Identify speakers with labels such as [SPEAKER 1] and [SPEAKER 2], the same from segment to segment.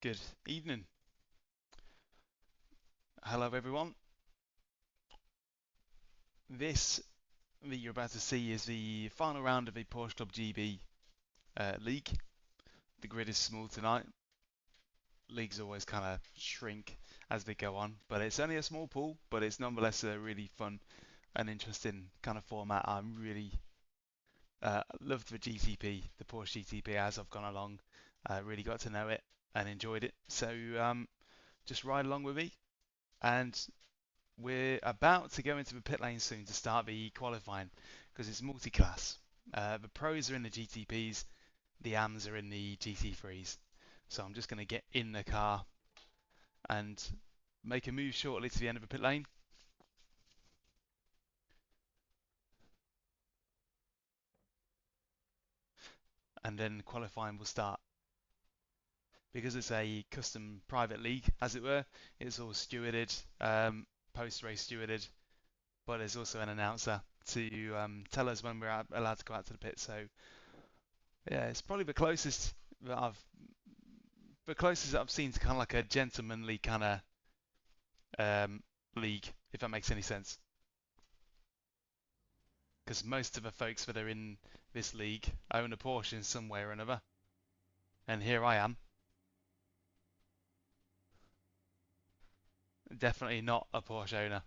[SPEAKER 1] Good evening. Hello, everyone. This that you're about to see is the final round of the Porsche Club GB league. The grid is small tonight. Leagues always kind of shrink as they go on, but it's only a small pool, but it's nonetheless a really fun and interesting kind of format. I'm really loved the GTP, the Porsche GTP, as I've gone along. Really got to know it and enjoyed it. So just ride along with me, and we're about to go into the pit lane soon to start the qualifying because it's multi-class. The pros are in the GTPs, the AMs are in the GT3s. So I'm just going to get in the car and make a move shortly to the end of the pit lane. And then qualifying will start. Because it's a custom private league, as it were, it's all stewarded, post-race stewarded, but there's also an announcer to tell us when we're allowed to go out to the pit. So yeah, it's probably that I've the closest that I've seen to kind of like a gentlemanly kind of league, if that makes any sense. Because most of the folks that are in this league own a Porsche in some way or another, and here I am, definitely not a Porsche owner.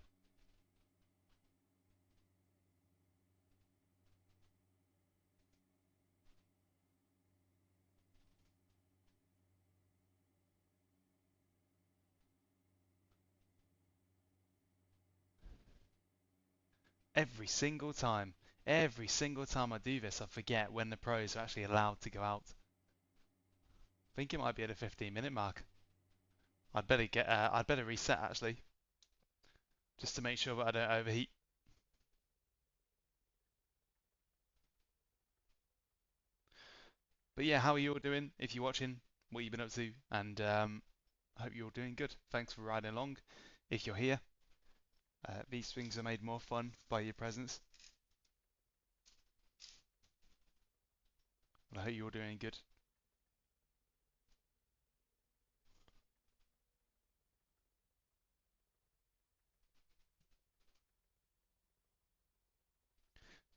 [SPEAKER 1] Every single time I do this, I forget when the pros are actually allowed to go out. I think it might be at a 15-minute mark. I'd better reset actually, just to make sure that I don't overheat. But yeah, how are you all doing? If you're watching, what you've been up to, and I hope you're all doing good. Thanks for riding along. If you're here, these things are made more fun by your presence. And I hope you're all doing good.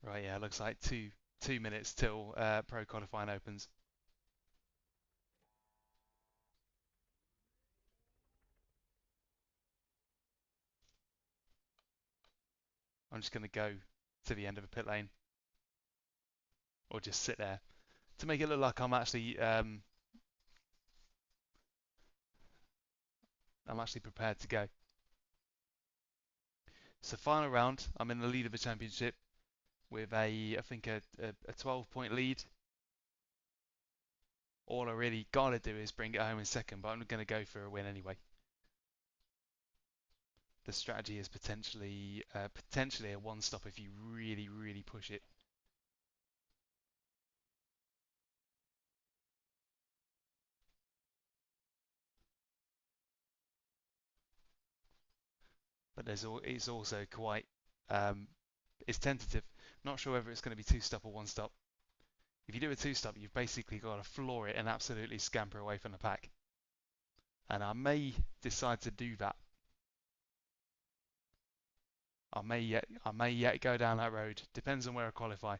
[SPEAKER 1] Right, yeah, looks like 2 minutes till pro qualifying opens. I'm just going to go to the end of a pit lane, or just sit there to make it look like I'm actually prepared to go. So final round, I'm in the lead of the championship with I think a 12-point lead. All I really gotta do is bring it home in second, but I'm going to go for a win anyway. The strategy is potentially a one stop if you really push it. But it's also quite it's tentative. Not sure whether it's going to be two stop or one stop. If you do a two stop, you've basically got to floor it and absolutely scamper away from the pack. And I may decide to do that. I may yet go down that road. Depends on where I qualify.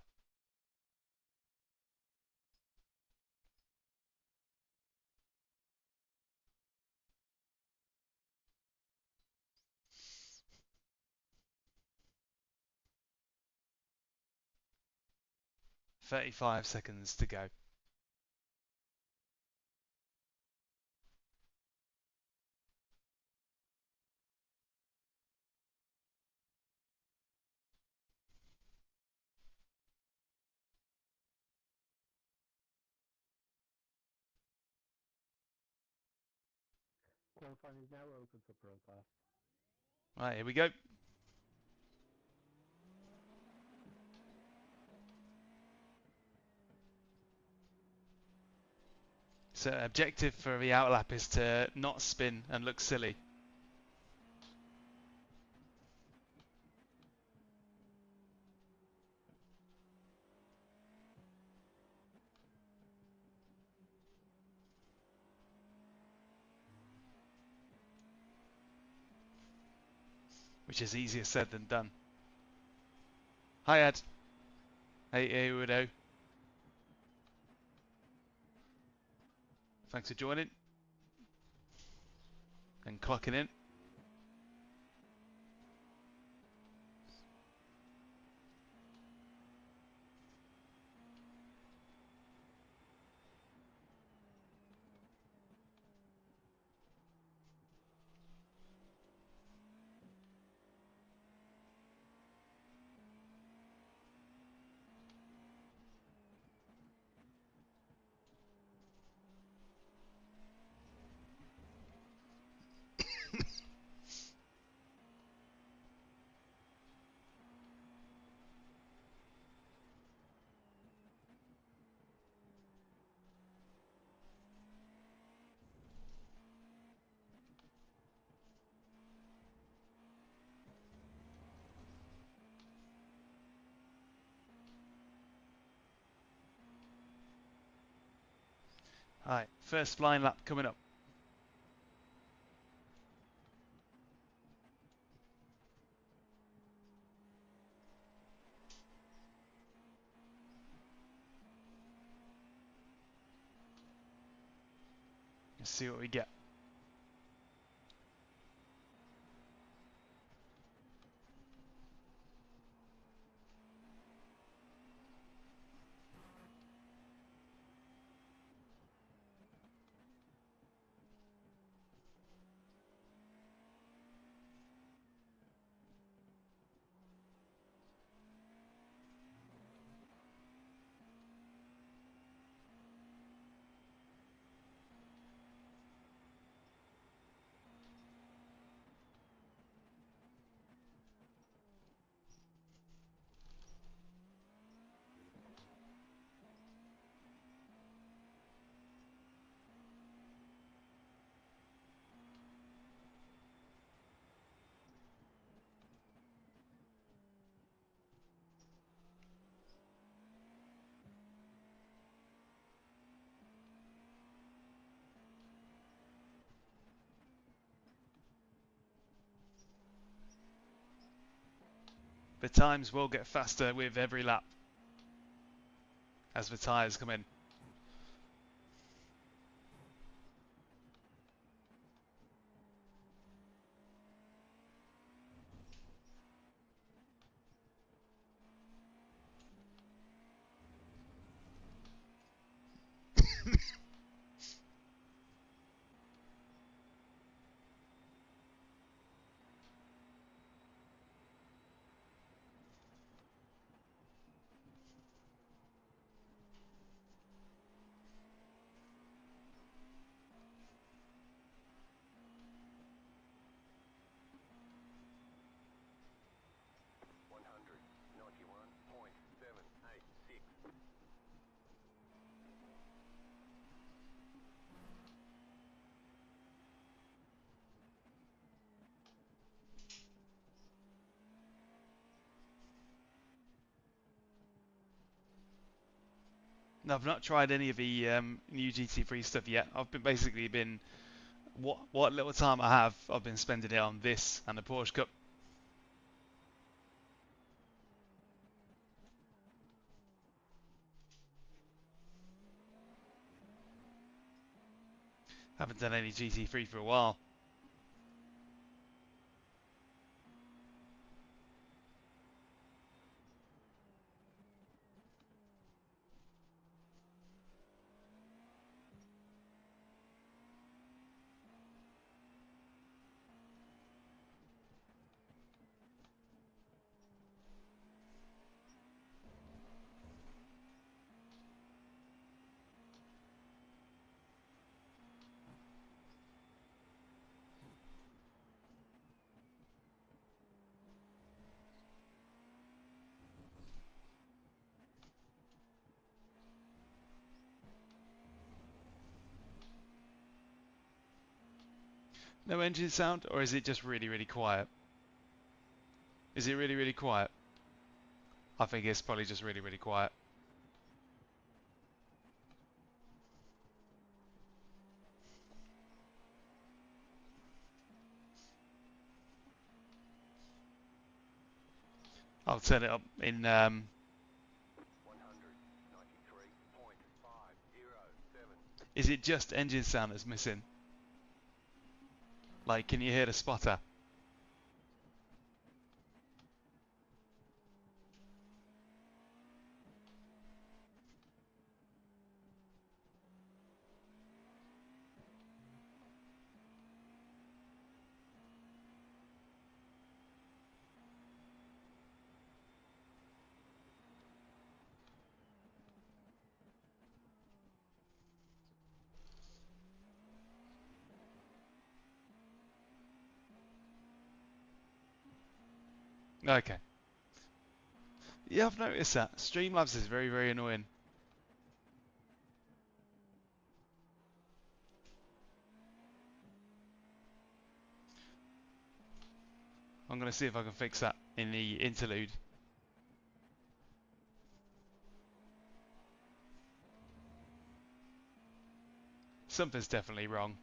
[SPEAKER 1] 35 seconds to go.
[SPEAKER 2] Qualifying is now open for Pro Class.
[SPEAKER 1] Right, here we go. So objective for the outlap is to not spin and look silly. which is easier said than done. Hi Ed. Hey Udo. Thanks for joining and clocking in. Hi, first flying lap coming up. Let's see what we get. The times will get faster with every lap as the tyres come in. Now, I've not tried any of the new GT3 stuff yet. I've basically been what little time I have, I've been spending it on this and the Porsche Cup. Haven't done any GT3 for a while. No engine sound, or is it just really, really quiet? Is it really, really quiet? I think it's probably just really, really quiet. I'll turn it up in.
[SPEAKER 2] 193.507.
[SPEAKER 1] Is it just engine sound that's missing? Like, can you hear the spotter? Okay. Yeah, I've noticed that. Streamlabs is very, very annoying. I'm going to see if I can fix that in the interlude. Something's definitely wrong.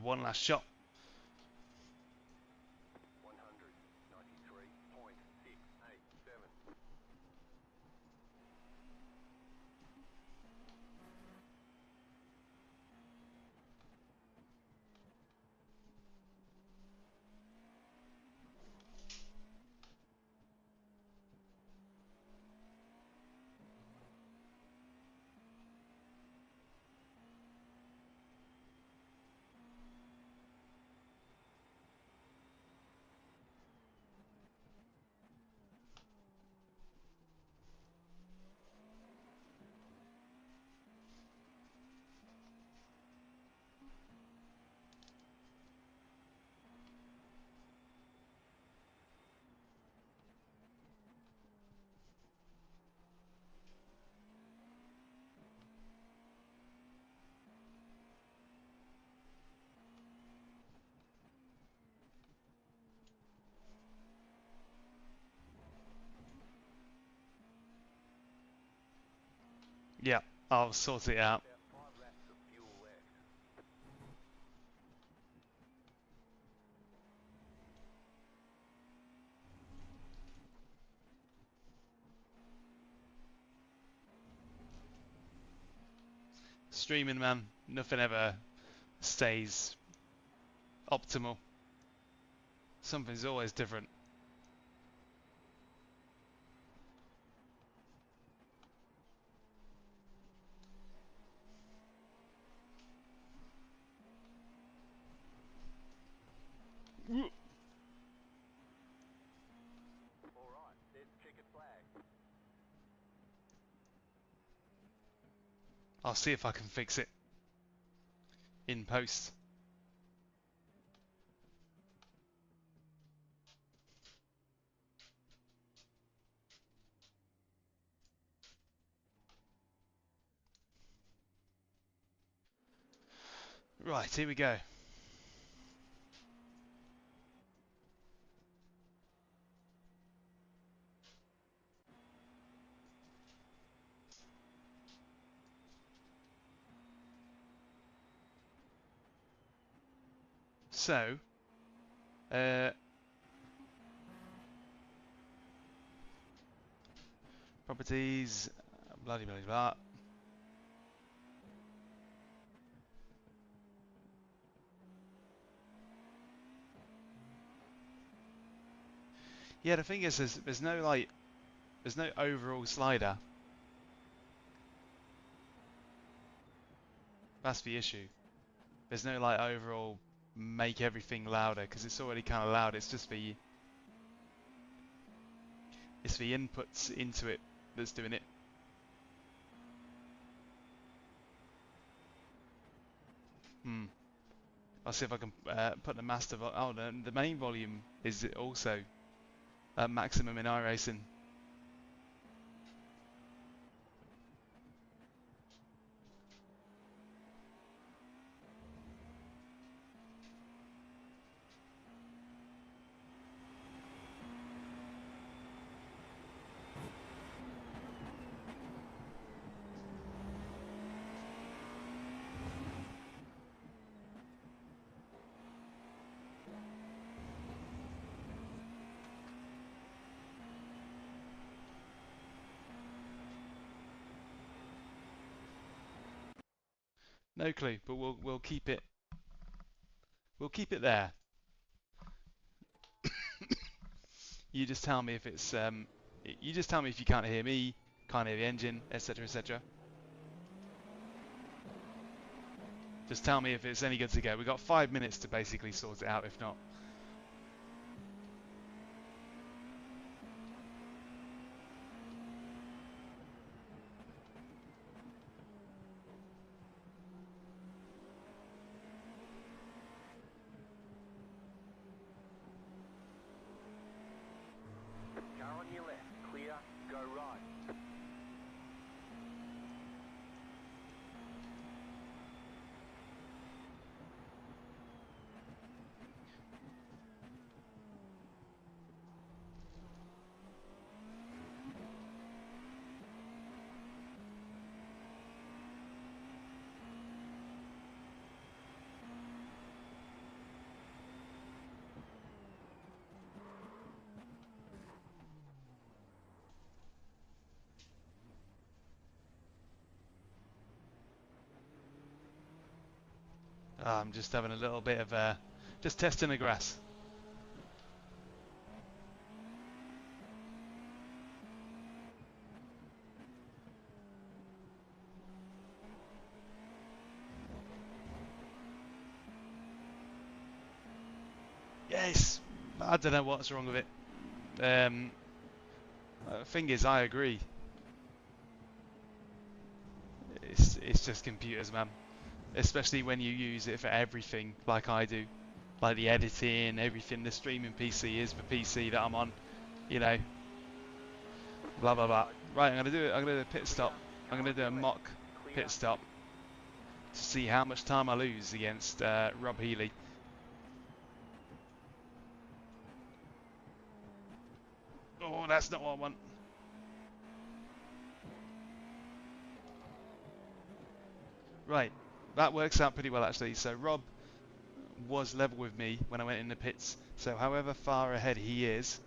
[SPEAKER 1] One last shot.
[SPEAKER 2] 193.687.
[SPEAKER 1] Yeah, I'll sort it out.
[SPEAKER 2] About 5 laps of fuel left.
[SPEAKER 1] Streaming, man, nothing ever stays optimal. Something's always different.
[SPEAKER 2] Alright, there's the checkered flag.
[SPEAKER 1] I'll see if I can fix it in post. Right, here we go. So, properties, blah blah blah blah. Yeah, the thing is, there's no like, there's no overall slider. That's the issue. There's no like overall make everything louder because it's already kind of loud. It's just the inputs into it that's doing it. I'll see if I can put the master. Oh, the main volume is also at maximum in iRacing. No clue, but we'll keep it. We'll keep it there. You just tell me if it's you just tell me if you can't hear me, can't hear the engine, etc., etc. Just tell me if it's any good to go. We've got 5 minutes to basically sort it out. If not,
[SPEAKER 2] Car on your left, clear, go right.
[SPEAKER 1] I'm just having a little bit of just testing the grass. Yes, I don't know what's wrong with it. Thing is, I agree. It's just computers, man. Especially when you use it for everything, like I do, like the editing, everything. The streaming PC is the PC that I'm on, you know. Blah blah blah. Right, I'm gonna do it. I'm gonna do a pit stop. I'm gonna do a mock pit stop to see how much time I lose against Rob Healy. Oh, that's not what I want. Right, that works out pretty well actually. So Rob was level with me when I went in the pits. So however far ahead he is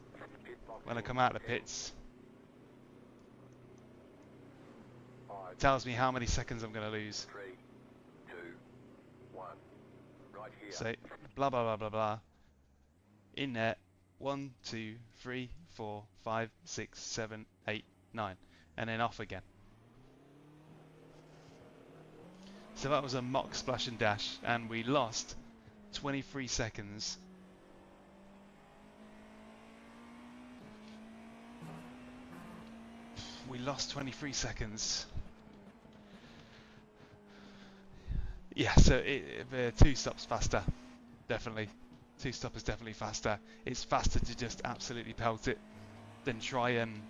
[SPEAKER 1] when I come out of the pits,
[SPEAKER 2] Eyes
[SPEAKER 1] tells me how many seconds I'm going to lose.
[SPEAKER 2] 3, 2, 1. Right here.
[SPEAKER 1] So blah blah blah blah blah. In there, 1, 2, 3, 4, 5, 6, 7, 8, 9, and then off again. So that was a mock splash and dash, and we lost 23 seconds. We lost 23 seconds. Yeah, so the two stops faster, definitely. Two stop is definitely faster. It's faster to just absolutely pelt it than try and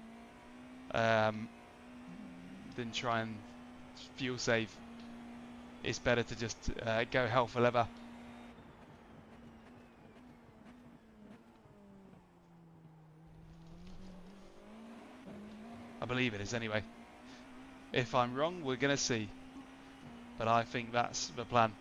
[SPEAKER 1] fuel save. It's better to just go hell for leather. I believe it is anyway. If I'm wrong, we're gonna see. But I think that's the plan.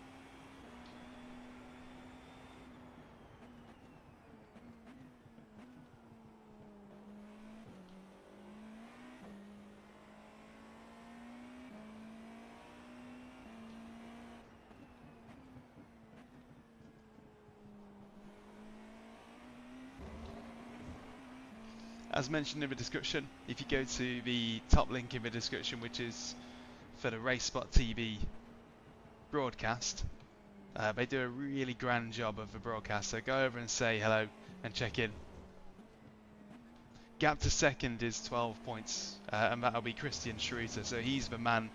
[SPEAKER 1] As mentioned in the description, if you go to the top link in the description, which is for the Race Spot TV broadcast, they do a really grand job of the broadcast, so go over and say hello and check in. Gap to second is 12 points, and that'll be Christian Schroeter, so he's the man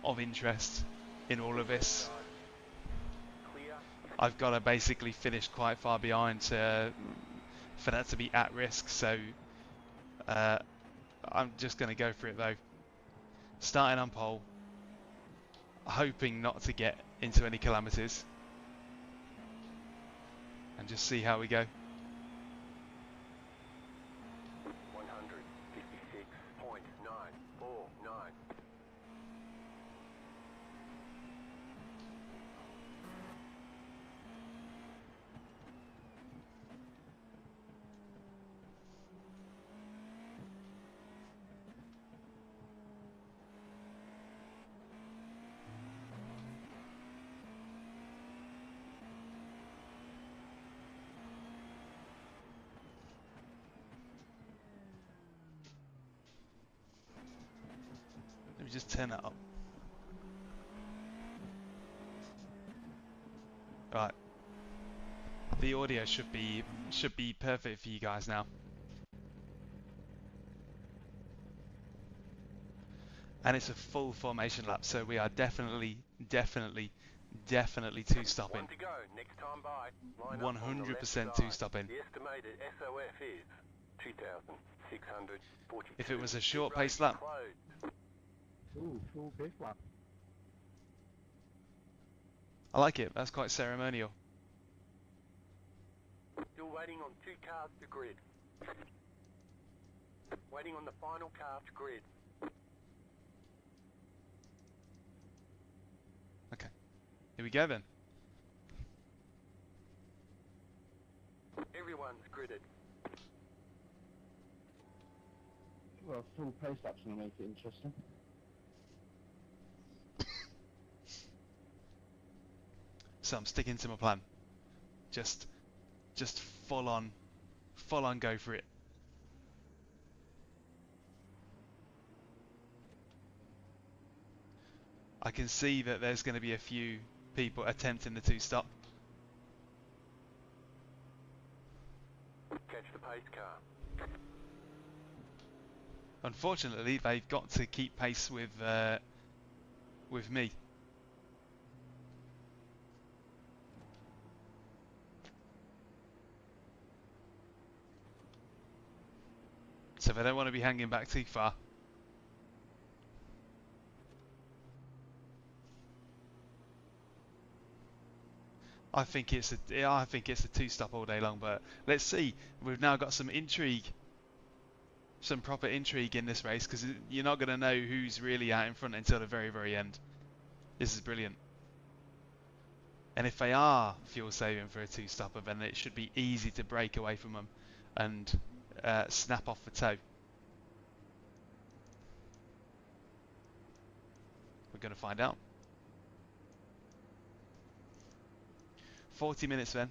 [SPEAKER 1] of interest in all of this.
[SPEAKER 2] Clear.
[SPEAKER 1] I've got to basically finish quite far behind for that to be at risk, so I'm just going to go for it though. Starting on pole, hoping not to get into any calamities, and just see how we go.
[SPEAKER 2] 156.949.
[SPEAKER 1] Let me just turn that up. Right. The audio should be perfect for you guys now. And it's a full formation lap, so we are definitely two stopping.
[SPEAKER 2] One to go. Next time by. Line up on the left
[SPEAKER 1] 100%
[SPEAKER 2] side.
[SPEAKER 1] two stopping.
[SPEAKER 2] The estimated SOF is 2,642.
[SPEAKER 1] If it was a short
[SPEAKER 2] Pit road
[SPEAKER 1] pace lap,
[SPEAKER 2] closed.
[SPEAKER 3] Ooh, full pace lap.
[SPEAKER 1] I like it. That's quite ceremonial.
[SPEAKER 2] Still waiting on 2 cars to grid. Waiting on the final car to grid.
[SPEAKER 1] Okay. Here we go then.
[SPEAKER 2] Everyone's gridded.
[SPEAKER 3] Well, full pace lap's gonna make it interesting.
[SPEAKER 1] So I'm sticking to my plan. Just full on go for it. I can see that there's going to be a few people attempting the two stop.
[SPEAKER 2] Catch the pace car.
[SPEAKER 1] Unfortunately, they've got to keep pace with me. So they don't want to be hanging back too far. I think it's a two stop all day long, but let's see. We've now got some intrigue, some proper intrigue in this race, because you're not going to know who's really out in front until the very end. This is brilliant. And if they are fuel saving for a two stopper, then it should be easy to break away from them and snap off the toe. We're going to find out. 40 minutes then.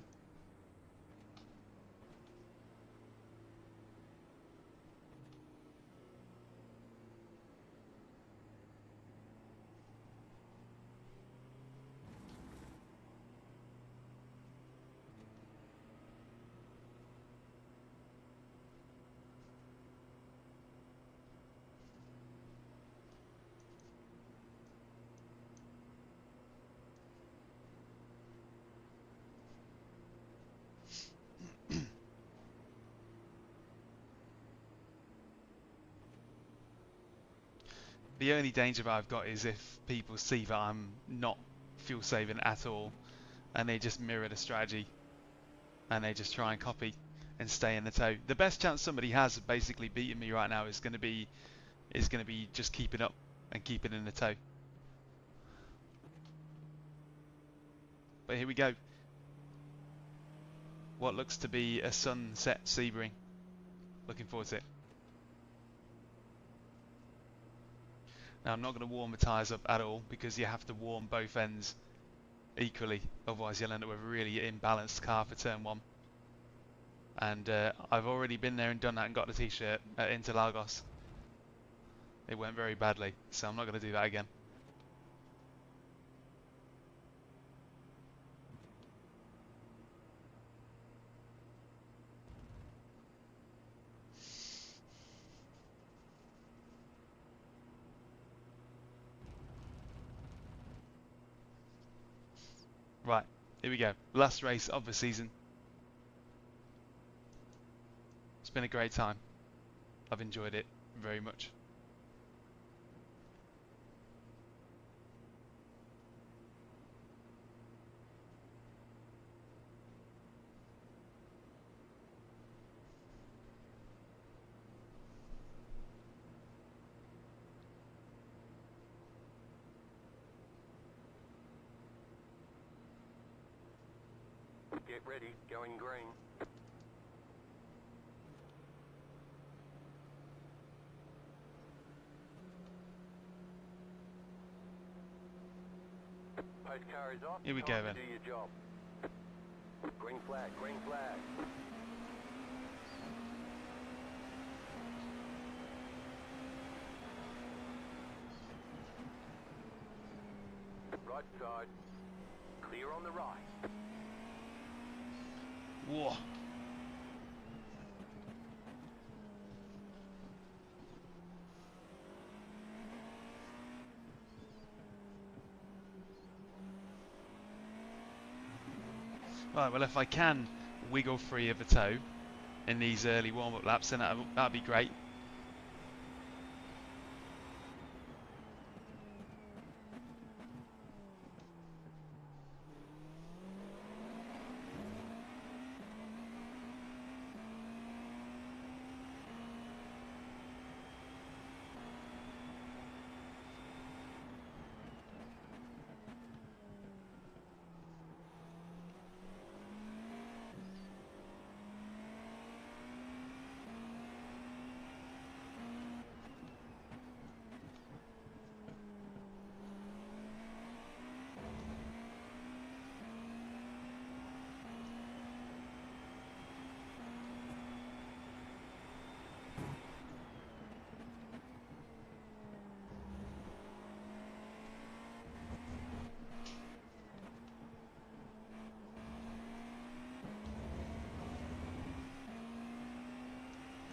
[SPEAKER 1] The only danger I've got is if people see that I'm not fuel saving at all and they just mirror the strategy and they just try and copy and stay in the tow. The best chance somebody has of basically beating me right now is going to be just keeping up and keeping in the tow. But here we go. What looks to be a sunset Sebring. Looking forward to it. Now I'm not going to warm the tyres up at all because you have to warm both ends equally, otherwise you'll end up with a really imbalanced car for turn 1. And I've already been there and done that and got the t-shirt at Interlagos. It went very badly, so I'm not going to do that again. Right, here we go. Last race of the season. It's been a great time. I've enjoyed it very much.
[SPEAKER 2] Get ready, going green. Post car is off.
[SPEAKER 1] Here we
[SPEAKER 2] Time
[SPEAKER 1] go then.
[SPEAKER 2] to do your job. Green flag, green flag. Right side. Clear on the right.
[SPEAKER 1] Whoa. Right, well if I can wiggle free of a toe in these early warm-up laps, then that'd be great.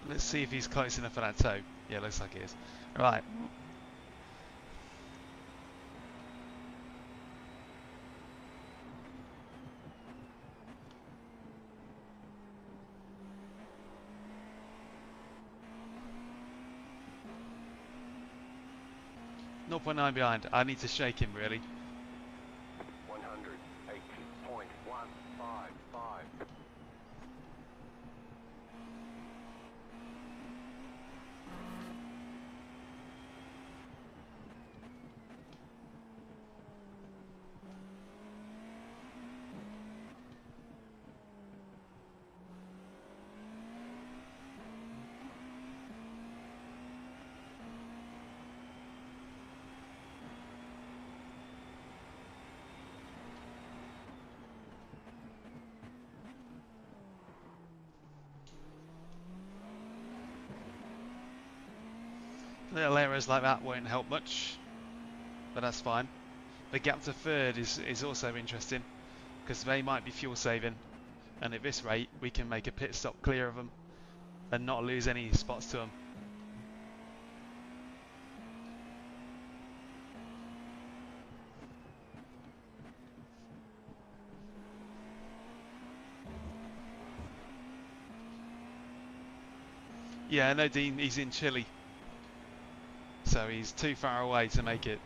[SPEAKER 1] Let's see if he's close enough for that toe. Yeah, looks like he is. Right. No 0.9 behind. I need to shake him really.
[SPEAKER 2] 180.155.
[SPEAKER 1] Little errors like that won't help much, but that's fine. The gap to third is also interesting because they might be fuel saving, and at this rate we can make a pit stop clear of them and not lose any spots to them. Yeah, no, Dean, he's in Chile, so he's too far away to make it.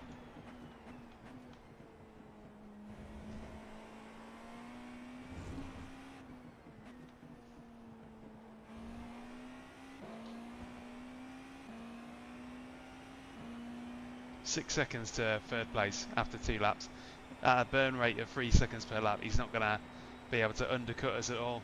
[SPEAKER 1] Six seconds to third place after 2 laps. At a burn rate of 3 seconds per lap, he's not going to be able to undercut us at all.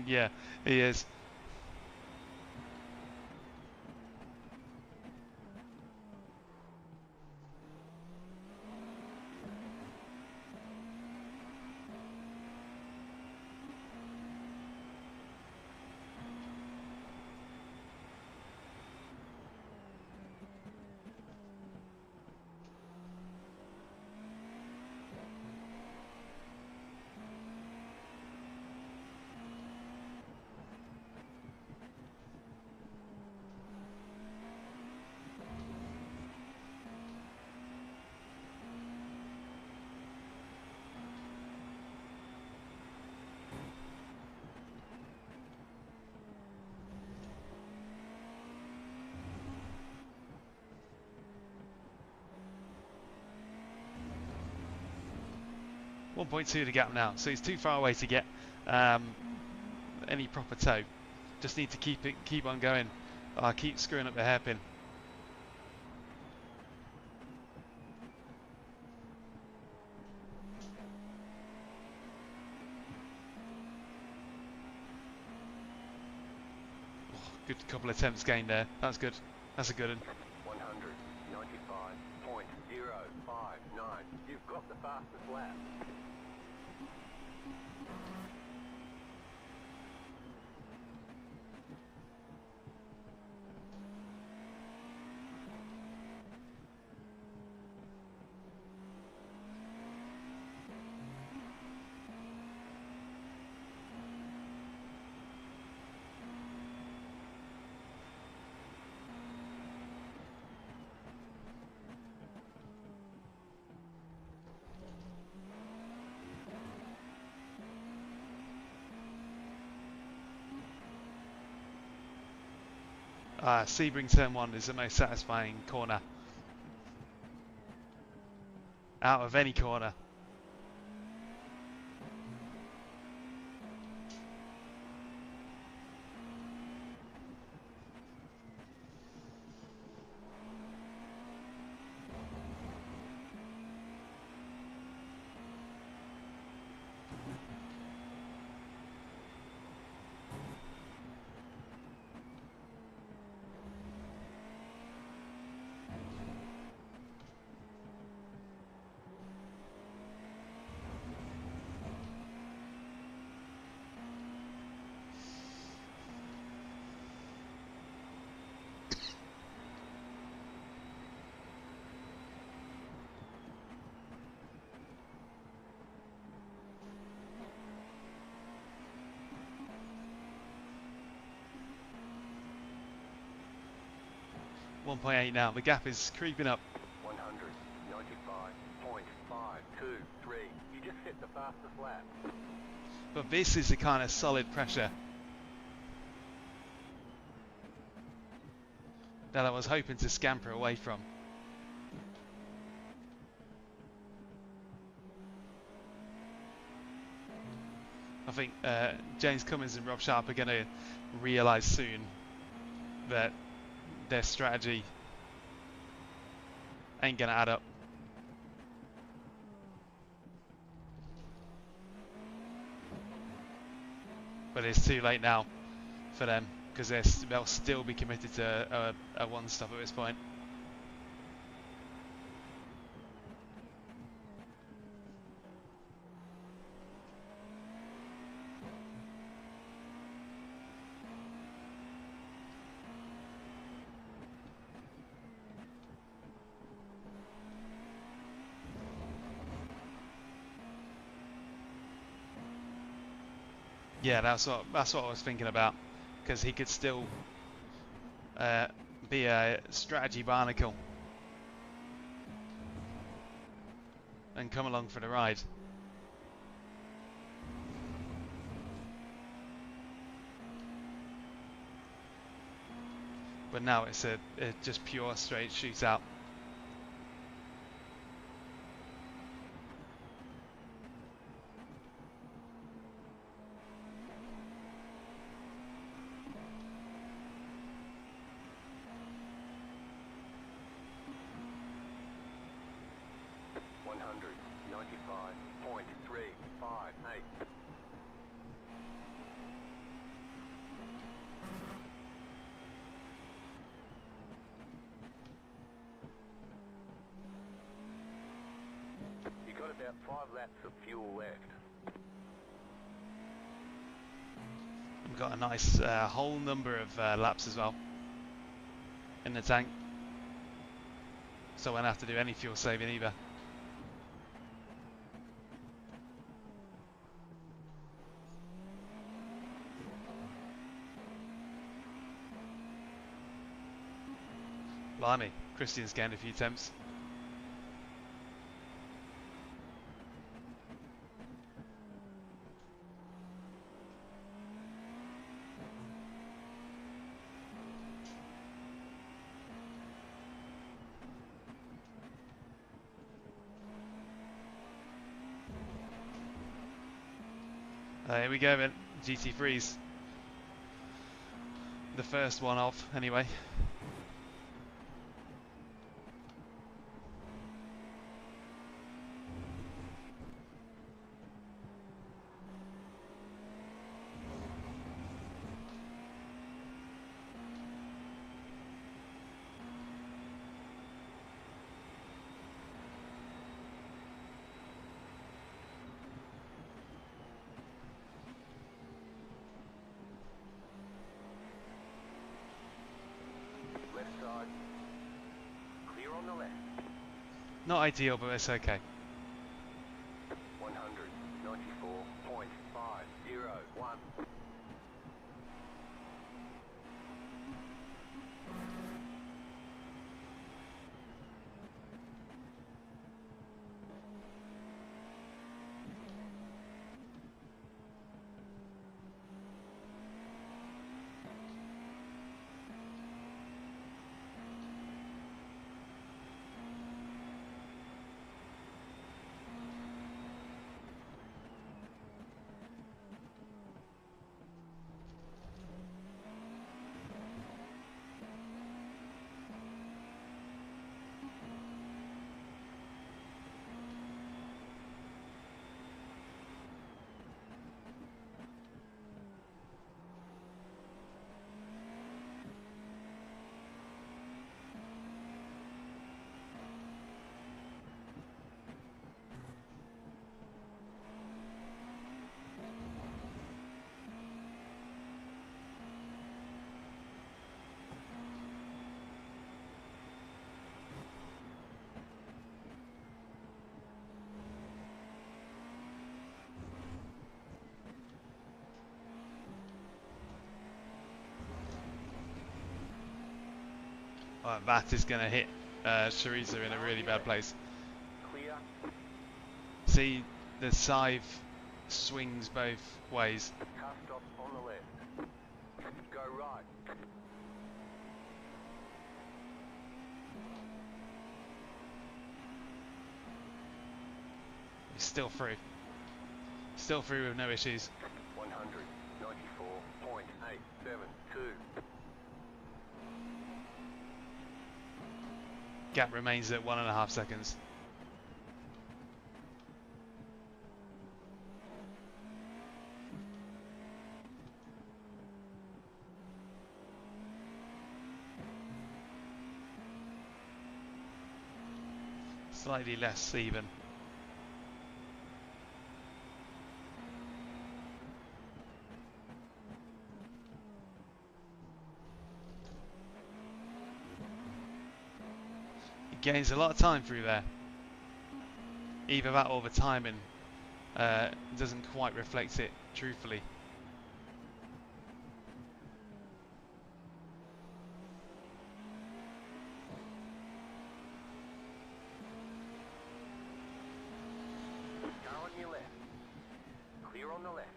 [SPEAKER 1] Yeah, he is. .2 the gap now, so he's too far away to get any proper tow. Just need to keep on going. Keep screwing up the hairpin. Oh, good couple of attempts gained there. That's good. That's a good one.
[SPEAKER 2] 195.059. You've got the fastest lap.
[SPEAKER 1] Sebring turn 1 is the most satisfying corner out of any corner. .8 now. The gap is creeping up.
[SPEAKER 2] 195.523. You just hit the fastest lap.
[SPEAKER 1] But this is the kind of solid pressure that I was hoping to scamper away from. I think James Cummins and Rob Sharp are going to realise soon that their strategy ain't going to add up. But it's too late now for them because they'll still be committed to a one stop at this point. Yeah, that's what I was thinking about, because he could still be a strategy barnacle and come along for the ride. But now it's a just pure straight shootout.
[SPEAKER 2] About 5 laps of fuel left.
[SPEAKER 1] We've got a nice whole number of laps as well in the tank, so we won't have to do any fuel saving either. Blimey, Christian's gained a few temps. Here we go then, GT3s. The first one off, anyway. Not ideal, but it's okay.
[SPEAKER 2] 194.501.
[SPEAKER 1] Right, that is going to hit Chorizo in a really bad place.
[SPEAKER 2] Clear.
[SPEAKER 1] See, the scythe swings both ways.
[SPEAKER 2] Car stop on the left. Go right.
[SPEAKER 1] He's still through. Still through with no issues.
[SPEAKER 2] 194.872.
[SPEAKER 1] Gap remains at 1.5 seconds. Slightly less even. He gains a lot of time through there. Either that or the timing doesn't quite reflect it truthfully.
[SPEAKER 2] Car on your left. Clear on the left.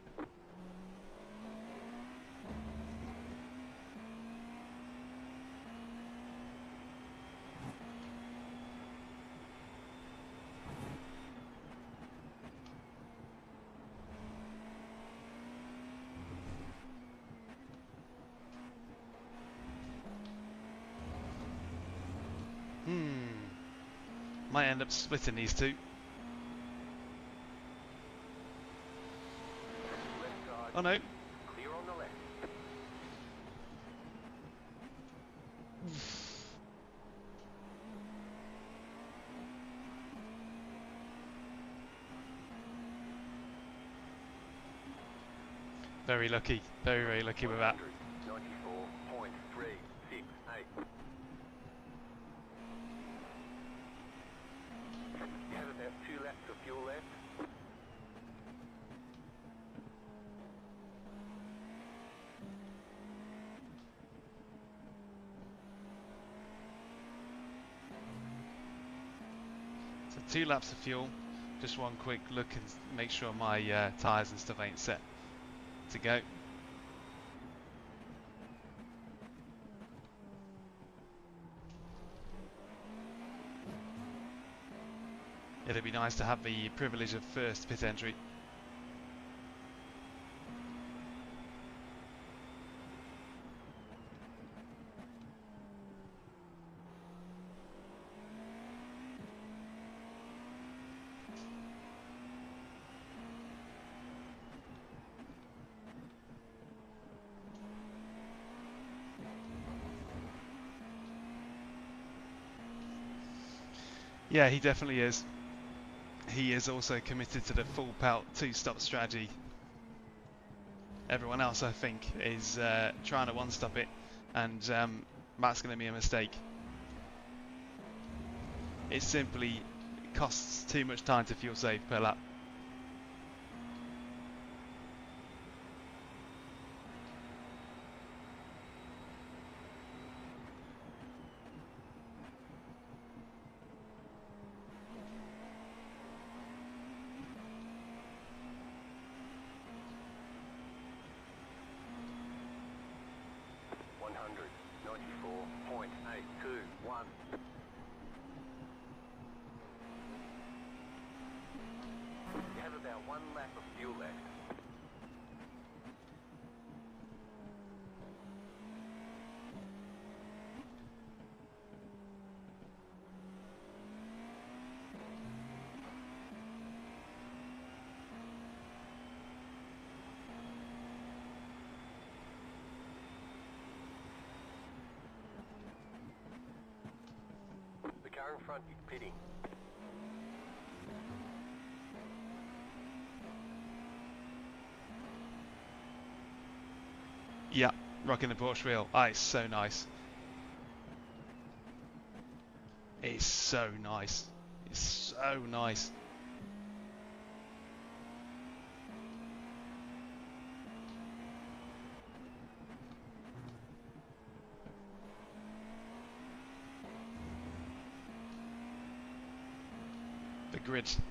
[SPEAKER 1] Might end up splitting these two.
[SPEAKER 2] Left side.
[SPEAKER 1] Oh no.
[SPEAKER 2] Clear on the left.
[SPEAKER 1] Very lucky. Very, very lucky with that.
[SPEAKER 2] 194.368. You have about 2 laps of fuel left.
[SPEAKER 1] So 2 laps of fuel. Just one quick look and make sure my tyres and stuff ain't set to go. It'd be nice to have the privilege of first pit entry. Yeah, he definitely is. He is also committed to the full pelt 2-stop strategy. Everyone else, I think, is trying to one-stop it, and that's going to be a mistake. It simply costs too much time to fuel save per lap.
[SPEAKER 2] You have about 1 lap of fuel left. The car in front is pitting.
[SPEAKER 1] Yeah, rocking the Porsche wheel. Ah, it's so nice. It's so nice. It's so nice.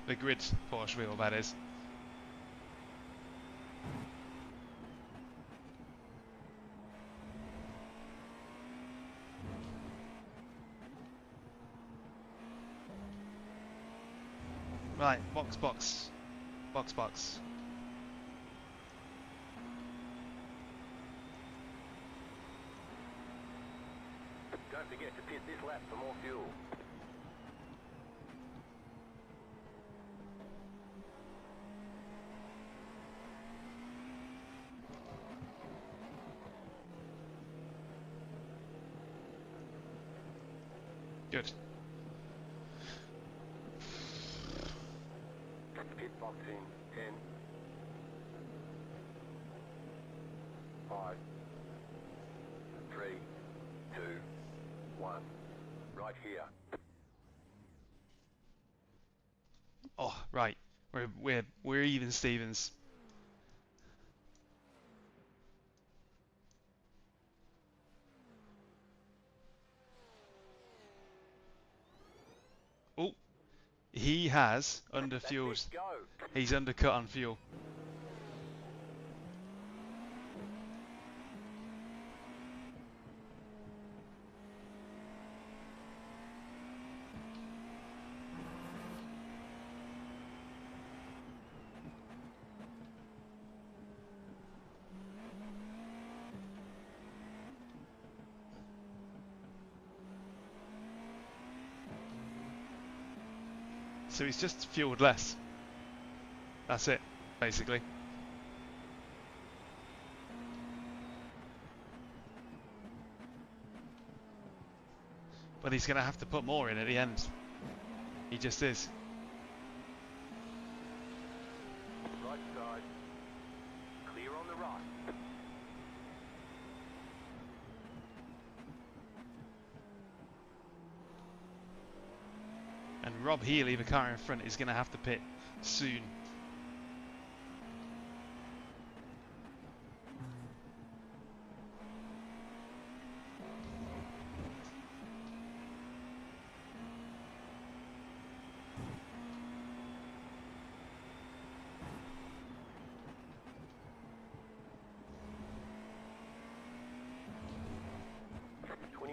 [SPEAKER 1] The grid Porsche wheel, that is. Right, box.
[SPEAKER 2] to get to pit this lap for more fuel.
[SPEAKER 1] Good.
[SPEAKER 2] Pit box in 10, 5, 3, 2, 1. Right here.
[SPEAKER 1] Oh, right. We're even, Stevens. Oh, he has
[SPEAKER 2] That's
[SPEAKER 1] underfueled.
[SPEAKER 2] it, go.
[SPEAKER 1] He's undercut on fuel. So he's just fueled less. That's it, basically. But he's going to have to put more in at the end. He just is.
[SPEAKER 2] Right side. Clear on the right.
[SPEAKER 1] And Rob Healy, the car in front, is going to have to pit soon.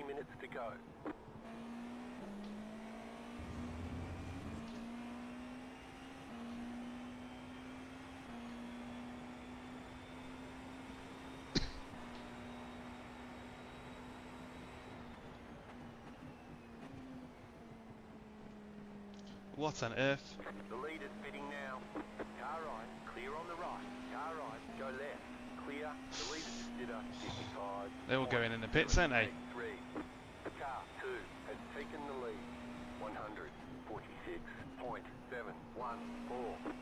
[SPEAKER 2] Minutes to go.
[SPEAKER 1] What on earth?
[SPEAKER 2] The lead is pitting now. Car right, clear on the right. Car right, go left. Clear. The lead is just at 55.
[SPEAKER 1] They're all going in the pits, aren't they?
[SPEAKER 2] 3. Car 2 has taken the lead. 146.714.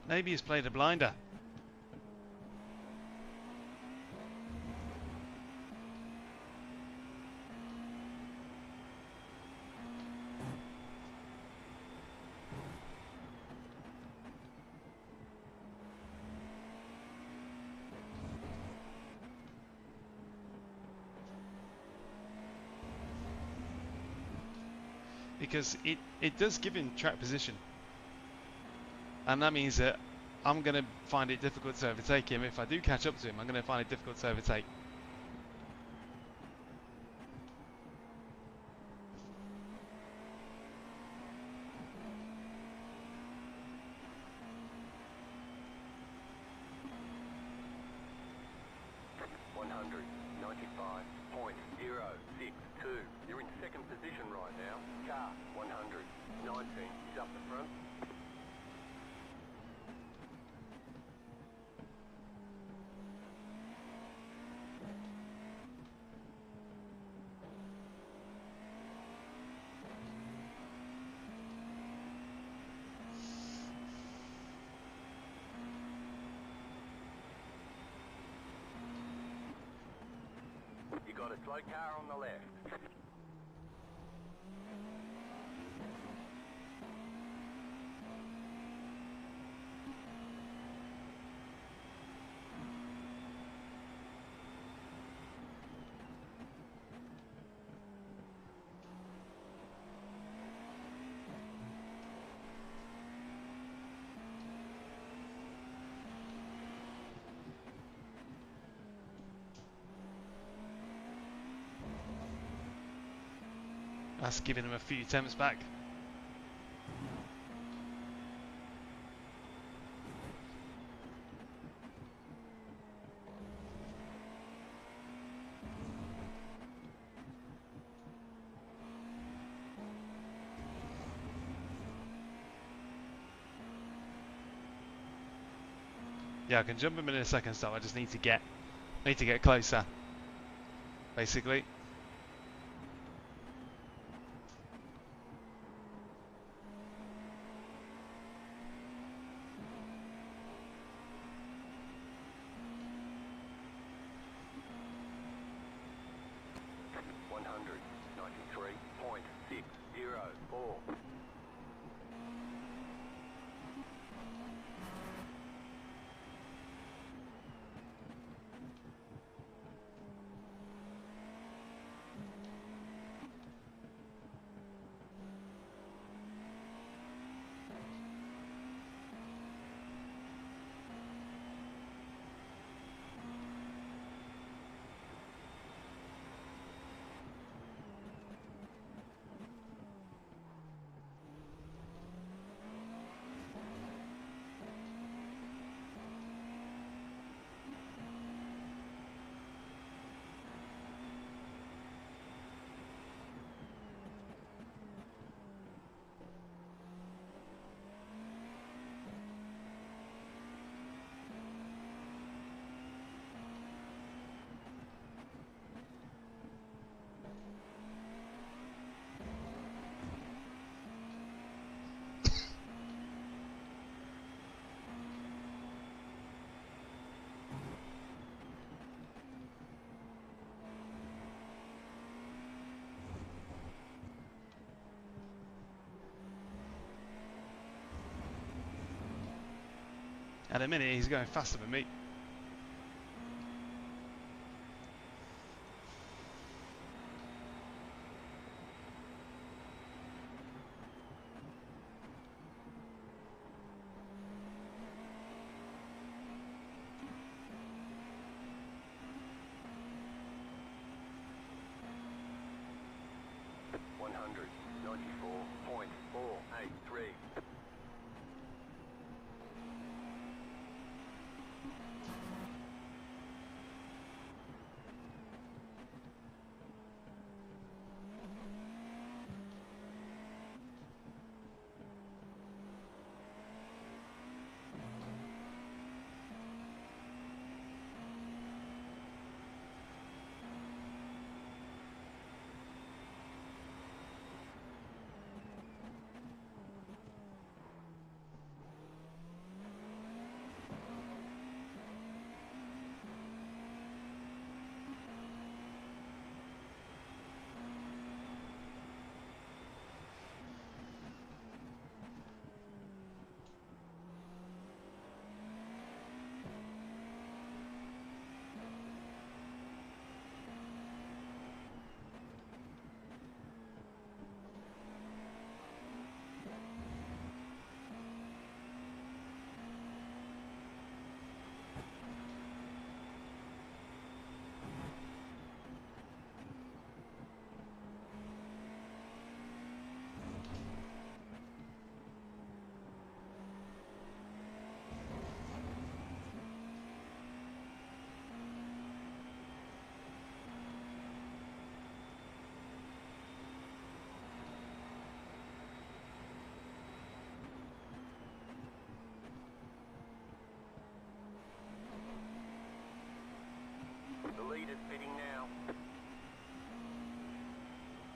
[SPEAKER 1] Maybe he's played a blinder. Because it does give him track position. And that means that I'm going to find it difficult to overtake him. If I do catch up to him, I'm going to find it difficult to overtake.
[SPEAKER 2] You're in second position right now. Car 119 is up the front. got a slow car on the left.
[SPEAKER 1] That's giving him a few attempts back. Yeah, I can jump him in a second stop. I just need to get closer, basically. At a minute, he's going faster than me.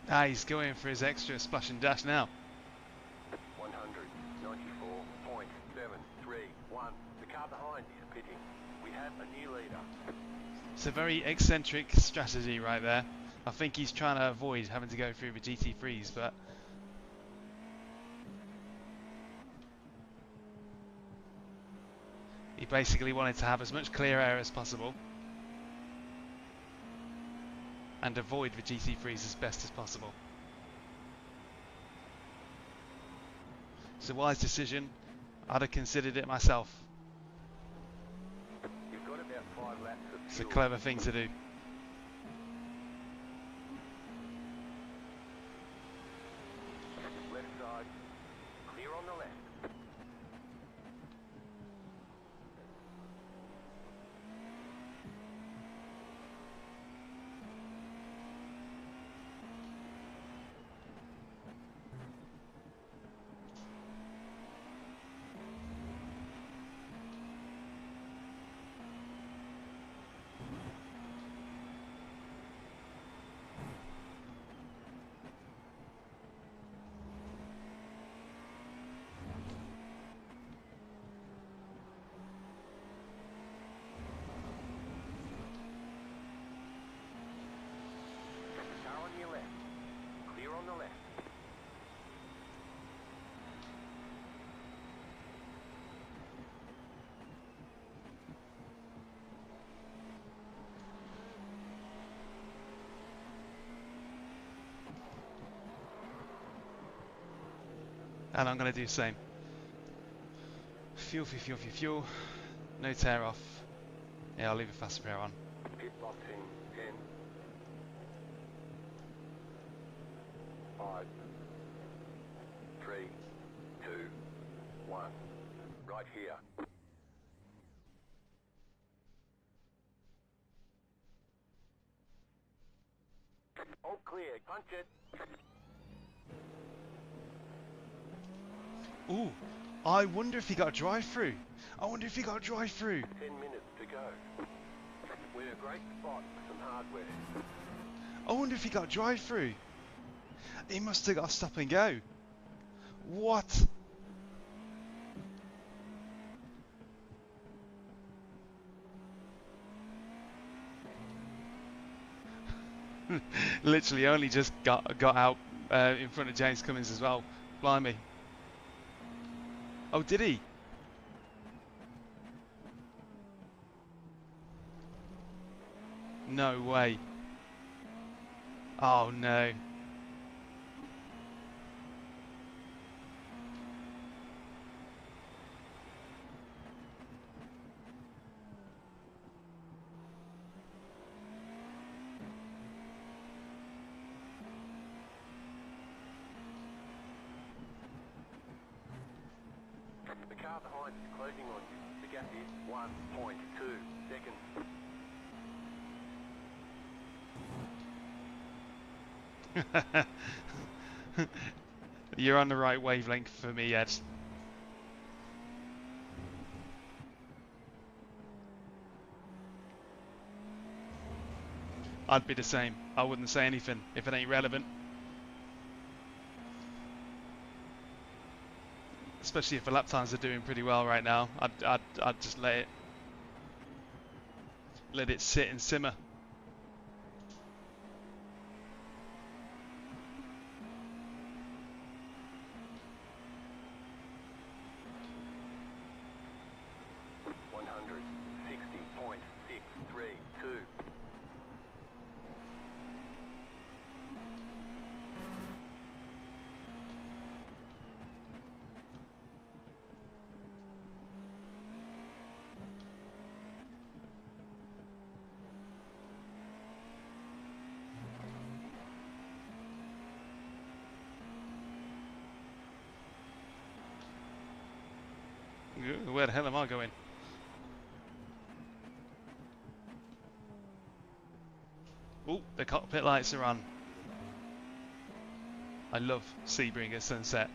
[SPEAKER 1] Ah, he's going for his extra splash and dash now.
[SPEAKER 2] 194.731. The car behind is pitting. We have a new leader.
[SPEAKER 1] It's a very eccentric strategy right there. I think he's trying to avoid having to go through the GT3s, but he basically wanted to have as much clear air as possible and avoid the GT3s as best as possible. It's a wise decision. I'd have considered it myself.
[SPEAKER 2] You've got about 5 laps of
[SPEAKER 1] It's a
[SPEAKER 2] fuel.
[SPEAKER 1] clever thing to do.
[SPEAKER 2] Left side. Clear on the left. Car on your left. Clear on the left.
[SPEAKER 1] And I'm going to do the same. Fuel, fuel, fuel, fuel, fuel. No tear off. Yeah, I'll leave a fast repair on.
[SPEAKER 2] Pit box in 10. 5. 3. 2. 1. Right here. All clear. Punch it.
[SPEAKER 1] Ooh, I wonder if he got a drive-through. I wonder if he got a drive-through.
[SPEAKER 2] 10 minutes to go. We're in a great spot for some hardware.
[SPEAKER 1] I wonder if he got a drive-through. He must have got a stop and go. What? Literally only just got out in front of James Cummins as well. Blimey. Oh, did he? No way. Oh no.
[SPEAKER 2] The car behind is closing on you. The gap is 1.2 seconds.
[SPEAKER 1] You're on the right wavelength for me, Ed. I'd be the same. I wouldn't say anything if it ain't relevant. Especially if the lap times are doing pretty well right now. I'd just let it sit and simmer. Where the hell am I going? Oh, the cockpit lights are on. I love Sebring at sunset.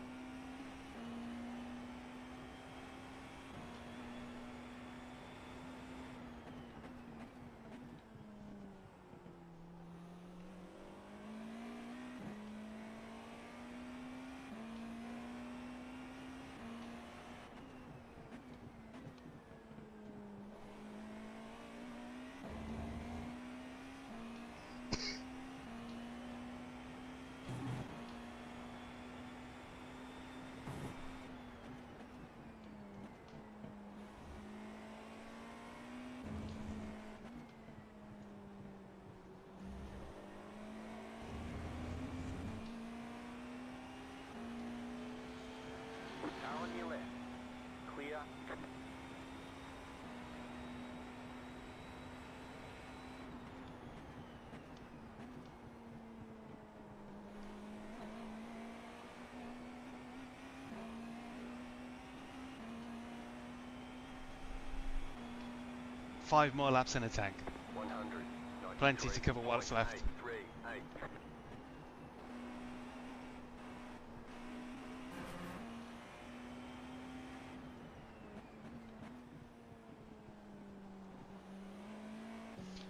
[SPEAKER 1] 5 more laps in the tank.
[SPEAKER 2] 100.
[SPEAKER 1] Plenty to cover what's left.
[SPEAKER 2] 3838.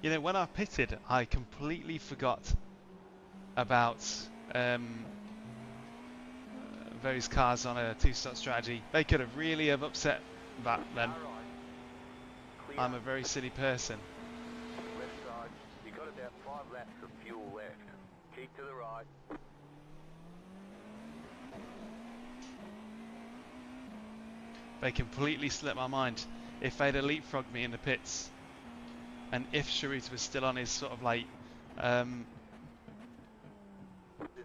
[SPEAKER 1] You know, when I pitted, I completely forgot about those cars on a two-stop strategy. They could have really have upset that then.
[SPEAKER 2] Car right. Clear.
[SPEAKER 1] I'm a very silly person.
[SPEAKER 2] Left side. You got about 5 laps of fuel left. Keep to the right.
[SPEAKER 1] They completely slipped my mind. If they'd have leapfrogged me in the pits, and if Sharita was still on his sort of like
[SPEAKER 2] There's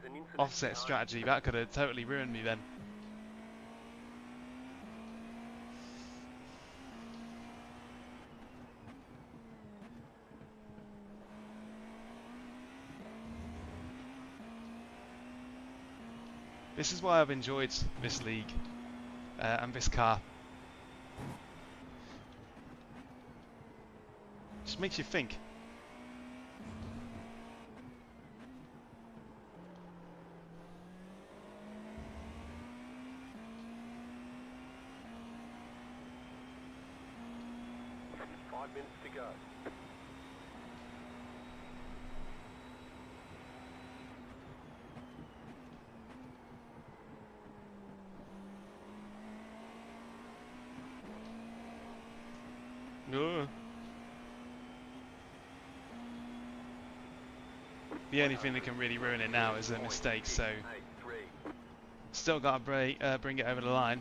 [SPEAKER 2] an incident
[SPEAKER 1] offset
[SPEAKER 2] behind
[SPEAKER 1] strategy, that could have totally ruined me then. This is why I've enjoyed this league and this car. Just makes you think.
[SPEAKER 2] you. 5 minutes to go.
[SPEAKER 1] Ugh. The only thing that can really ruin it now is a mistake, so
[SPEAKER 2] 83.
[SPEAKER 1] still got to bring it over the line.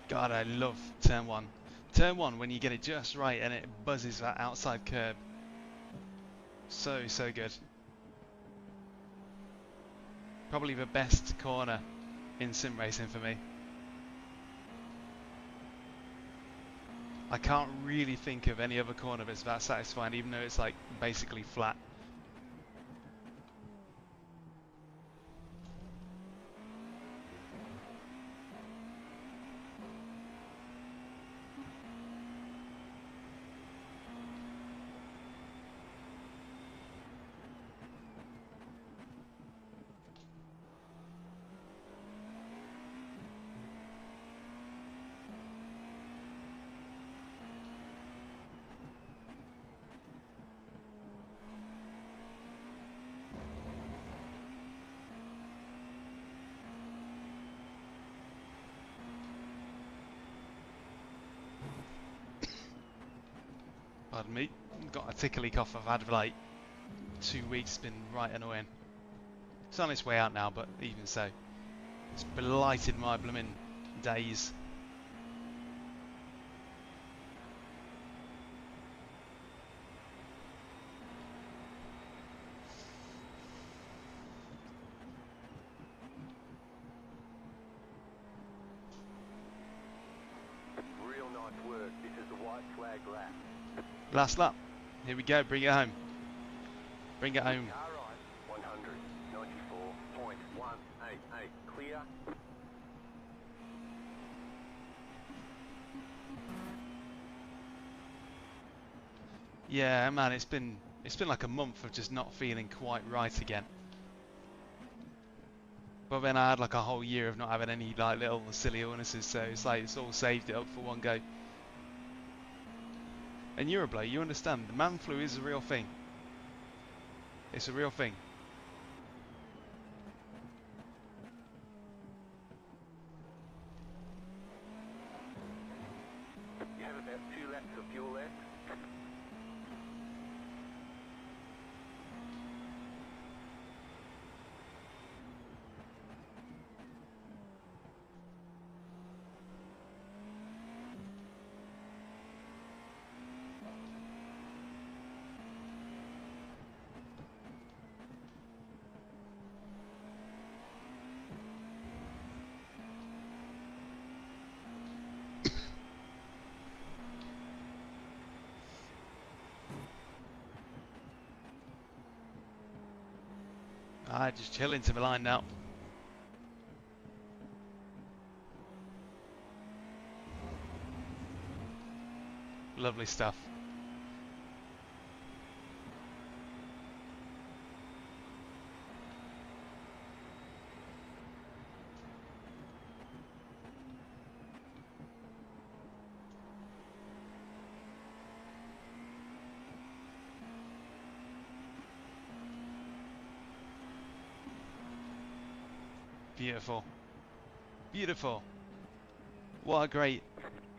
[SPEAKER 1] God, I love turn one. Turn one when you get it just right and it buzzes that outside curb. So good. Probably the best corner in sim racing for me. I can't really think of any other corner that's that satisfying, even though it's like basically flat. Pardon me, got a tickly cough I've had for like 2 weeks, been right annoying. It's on its way out now, but even so, it's blighted my blooming days.
[SPEAKER 2] Real nice work. This is the white flag lap.
[SPEAKER 1] Last lap. Here we go. Bring it home. Bring it home.
[SPEAKER 2] Car right. 194.188. Clear.
[SPEAKER 1] Yeah, man, it's been like a month of just not feeling quite right again. But then I had like a whole year of not having any like little silly illnesses, so it's like it's all saved it up for one go. And you're a bloke, you understand, the man flu is a real thing. It's a real thing.
[SPEAKER 2] You have about 2 laps of fuel left.
[SPEAKER 1] Alright, just chill into the line now. Lovely stuff. Beautiful. Beautiful. What a great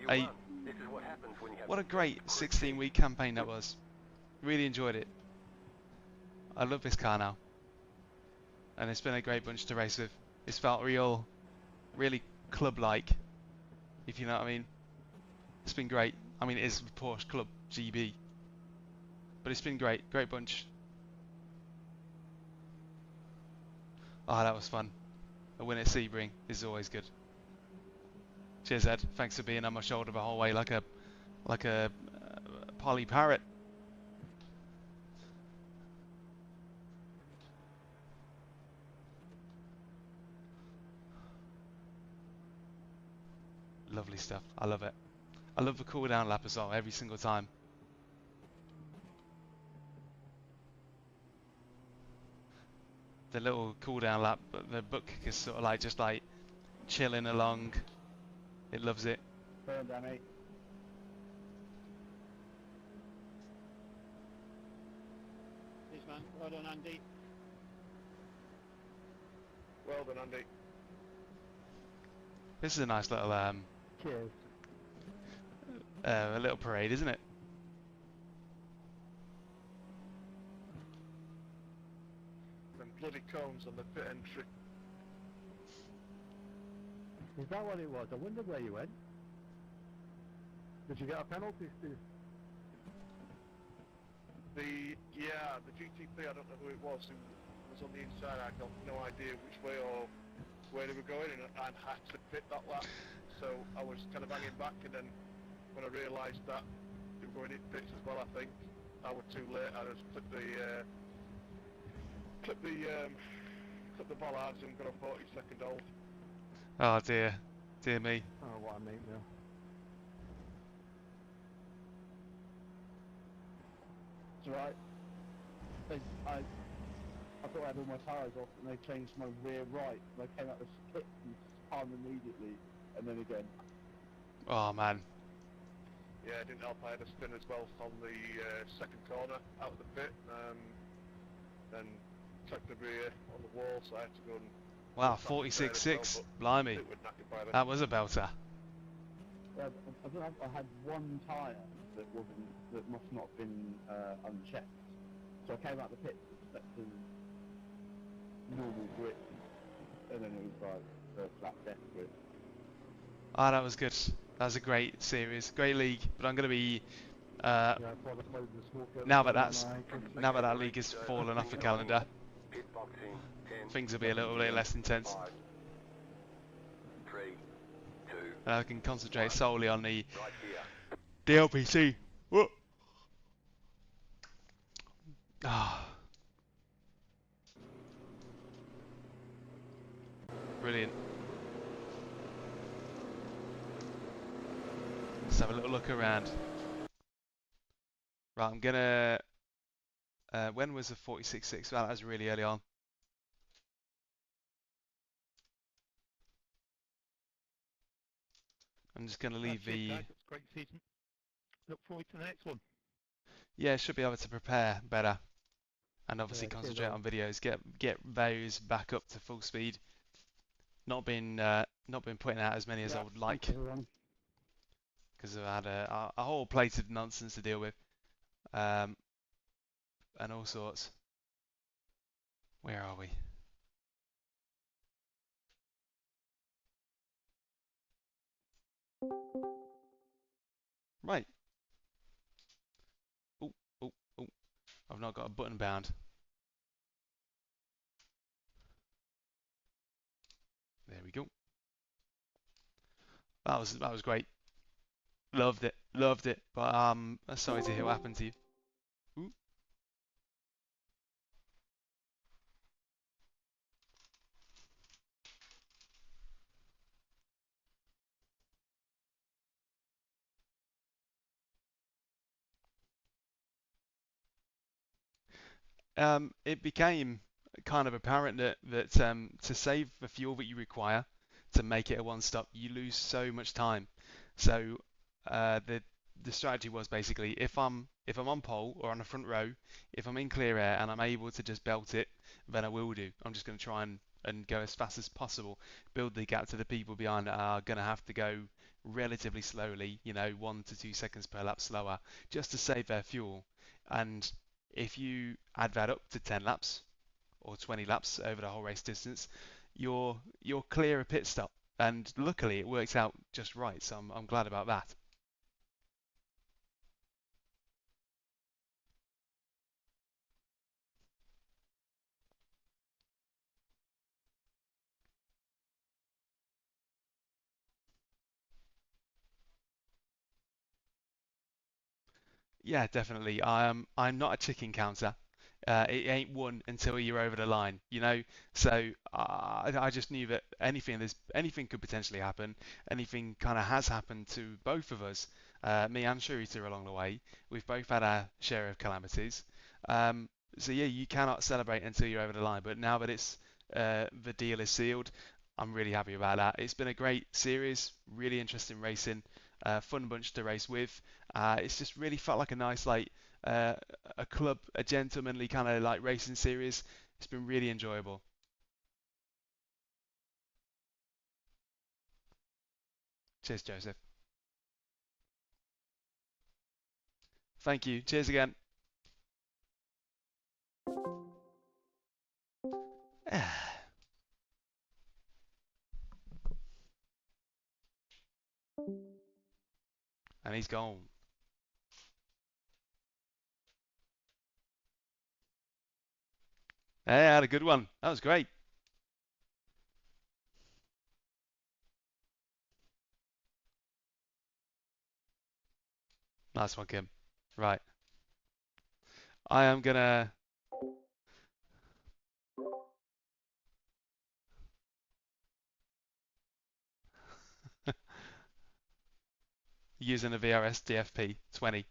[SPEAKER 2] You
[SPEAKER 1] eight.
[SPEAKER 2] won. This is what happens when you have
[SPEAKER 1] What a great
[SPEAKER 2] crew
[SPEAKER 1] 16-week campaign that was. Really enjoyed it. I love this car now. And it's been a great bunch to race with. It's felt really club-like, if you know what I mean. It's been great. I mean, it is Porsche Club GB. But it's been great. Great bunch. Oh, that was fun. A win at Sebring is always good. Cheers, Ed. Thanks for being on my shoulder the whole way like a Polly parrot. Lovely stuff. I love it. I love the cool down lap as well every single time. The little cool down lap, the book is sort of like just like chilling along. It loves it.
[SPEAKER 3] Well done, mate.
[SPEAKER 4] Cheers, man. Well done, Andy.
[SPEAKER 3] Well done, Andy.
[SPEAKER 1] This is a nice little
[SPEAKER 3] Cheers.
[SPEAKER 1] a little parade, isn't it?
[SPEAKER 3] Them bloody cones on the pit entry.
[SPEAKER 5] Is that what it was? I wonder where you went. Did you get a penalty, Steve?
[SPEAKER 3] The GTP, I don't know who it was who was on the inside. I got no idea which way or where they were going, and had to pit that lap. So I was kind of hanging back, and then when I realised that they were going in pits as well, I think I was too late. I just clipped the bollards and got a 40-second hold.
[SPEAKER 1] Oh dear. Dear me.
[SPEAKER 5] Oh, what a mate now.
[SPEAKER 3] It's alright. I thought I had all my tyres off, and they changed my rear right, and I came out the pit and spun immediately, and then again.
[SPEAKER 1] Oh man.
[SPEAKER 3] Yeah, it didn't help. I had a spin as well on the second corner out of the pit, then took the rear on the wall, so I had to go and...
[SPEAKER 1] Wow, 46.6. Blimey.
[SPEAKER 3] It would knock it by then.
[SPEAKER 1] That was a belter.
[SPEAKER 3] I had one tyre that must not have been unchecked. So I came out the pit expecting normal grip, and then it was like flat death grip.
[SPEAKER 1] Ah, that was good. That was a great series, great league. But I'm going to be
[SPEAKER 5] Yeah, I thought the cloud and smoke out
[SPEAKER 1] now
[SPEAKER 5] the
[SPEAKER 1] that
[SPEAKER 5] front of
[SPEAKER 1] that's
[SPEAKER 5] my eyes.
[SPEAKER 1] now that
[SPEAKER 2] Okay,
[SPEAKER 1] that league
[SPEAKER 2] great.
[SPEAKER 1] has fallen off the
[SPEAKER 2] Signal in.
[SPEAKER 1] calendar,
[SPEAKER 2] Pit box in. 10,
[SPEAKER 1] things will be a little bit less intense,
[SPEAKER 2] 5, 3, 2,
[SPEAKER 1] and I can concentrate solely on the
[SPEAKER 2] right here.
[SPEAKER 1] DLPC. Whoa. Ah, brilliant. Let's have a little look around. Right, I'm gonna. When was the 46.6? Well, that was really early on. I'm just gonna leave
[SPEAKER 4] That's it,
[SPEAKER 1] the.
[SPEAKER 4] guys. It's a great season. Look forward to the next one.
[SPEAKER 1] Yeah, should be able to prepare better, and obviously
[SPEAKER 5] Yeah,
[SPEAKER 1] concentrate
[SPEAKER 5] kiddo.
[SPEAKER 1] on videos. Get those back up to full speed. Not been putting out as many as I
[SPEAKER 5] Yeah,
[SPEAKER 1] would
[SPEAKER 5] thanks
[SPEAKER 1] like
[SPEAKER 5] everyone.
[SPEAKER 1] because I've had a whole plate of nonsense to deal with, um, and all sorts. Where are we? Right. Oh, oh, oh. I've not got a button bound. There we go. That was great. Loved it. But sorry to hear what happened to you. Ooh. It became kind of apparent that to save the fuel that you require to make it a one-stop, you lose so much time. So the strategy was basically if I'm on pole or on the front row, if I'm in clear air and I'm able to just belt it, then I will do. I'm just going to try and go as fast as possible, build the gap to the people behind that are going to have to go relatively slowly, 1 to 2 seconds per lap slower, just to save their fuel. And if you add that up to 10 laps or 20 laps over the whole race distance, you're clear a pit stop. And luckily, it worked out just right. So I'm glad about that. Yeah, definitely. I'm not a chicken counter. It ain't won until you're over the line. So I just knew that anything could potentially happen. Anything kind of has happened to both of us, me and Sharita along the way. We've both had our share of calamities. Um, so yeah, you cannot celebrate until you're over the line. But now that it's the deal is sealed, I'm really happy about that. It's been a great series, really interesting racing, fun bunch to race with. It's just really felt like a nice uh, a club, a gentlemanly kind of like racing series. It's been really enjoyable. Cheers, Joseph. Thank you. Cheers again. And he's gone. Hey, I had a good one. That was great. Nice one, Kim. Right. I am gonna using a VRS DFP 20.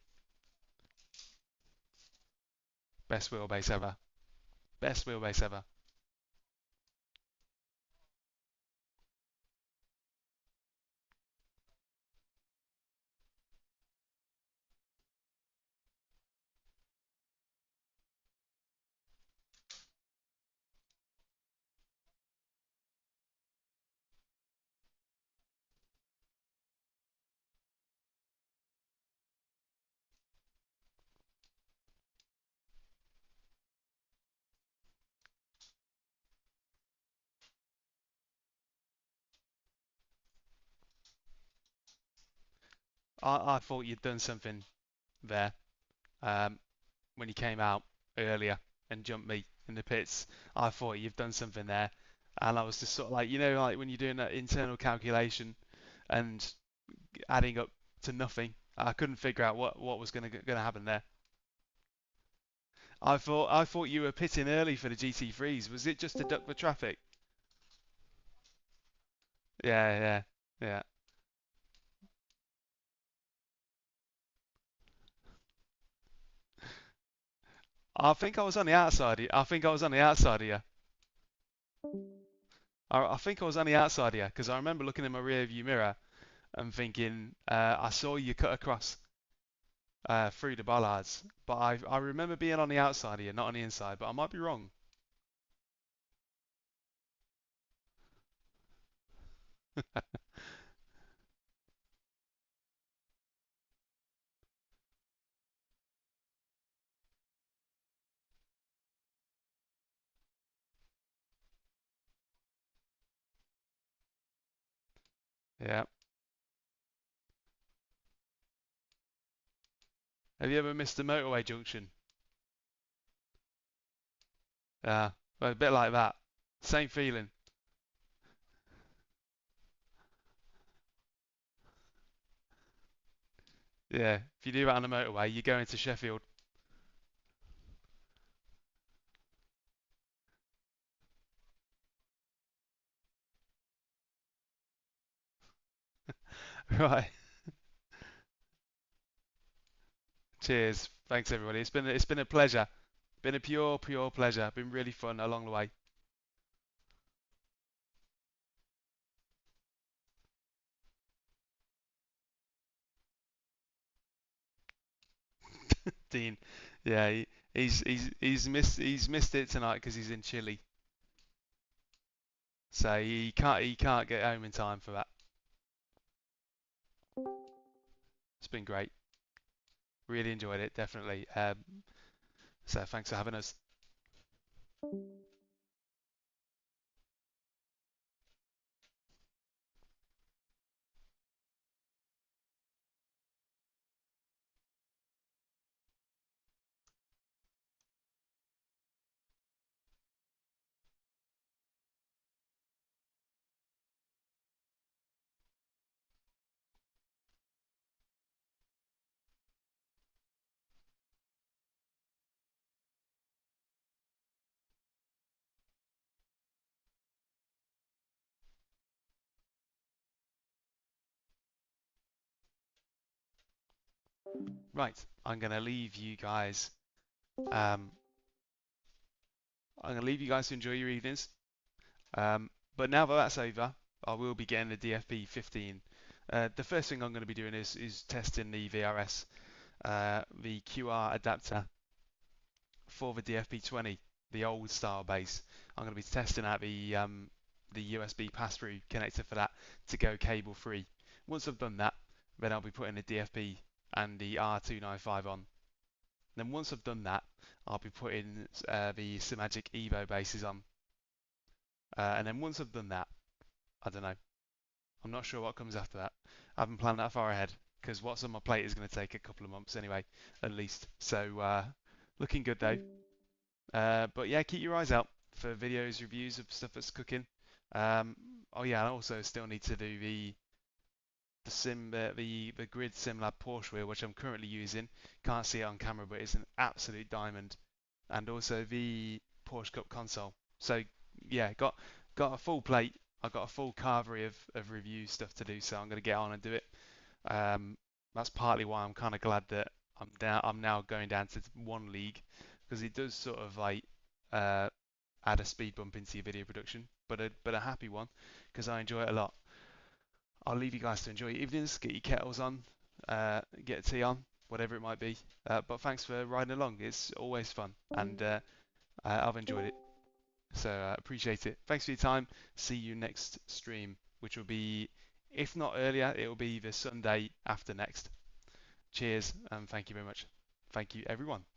[SPEAKER 1] Best wheelbase ever. Best wheelbase ever. I thought you'd done something there when you came out earlier and jumped me in the pits. I thought you've done something there, and I was just sort of like, like when you're doing that internal calculation and adding up to nothing. I couldn't figure out what was gonna happen there. I thought you were pitting early for the GT3s. Was it just to duck the traffic? Yeah, yeah, yeah. I think I was on the outside. I think I was on the outside of you. I think I was on the outside of you because I remember looking in my rear view mirror and thinking I saw you cut across through the bollards, but I remember being on the outside of you, not on the inside. But I might be wrong. Yeah. Have you ever missed a motorway junction? Yeah. Well, a bit like that. Same feeling. Yeah. If you do that on the motorway, you go into Sheffield. Right. Cheers. Thanks everybody. It's been a pleasure. Been a pure pleasure. Been really fun along the way. Dean. Yeah, he's missed it tonight because he's in Chile. So he can't get home in time for that. It's been great. Really enjoyed it, definitely. So thanks for having us. Right, I'm gonna leave you guys. Um, I'm gonna leave you guys to enjoy your evenings. But now that that's over, I will be getting the DFB 15. The first thing I'm going to be doing is testing the VRS, the QR adapter for the DFB 20, the old style base. I'm going to be testing out the USB pass-through connector for that to go cable free. Once I've done that, then I'll be putting the DFB and the R295 on. Then once I've done that, I'll be putting the Symagic Evo bases on. And then once I've done that, I don't know. I'm not sure what comes after that. I haven't planned that far ahead because what's on my plate is going to take a couple of months anyway, at least. So looking good though. But yeah, keep your eyes out for videos, reviews of stuff that's cooking. Oh yeah, I also still need to do the Grid SimLab Porsche wheel, which I'm currently using. Can't see it on camera, but it's an absolute diamond. And also the Porsche Cup console. So yeah, got a full plate. I've got a full carvery of review stuff to do, so I'm going to get on and do it. That's partly why I'm kind of glad that I'm now going down to one league because it does sort of like add a speed bump into your video production, but a happy one because I enjoy it a lot. I'll leave you guys to enjoy your evenings, get your kettles on, get a tea on, whatever it might be. But thanks for riding along. It's always fun, and I've enjoyed it. So appreciate it. Thanks for your time. See you next stream, which will be, if not earlier, it will be the Sunday after next. Cheers, and thank you very much. Thank you, everyone.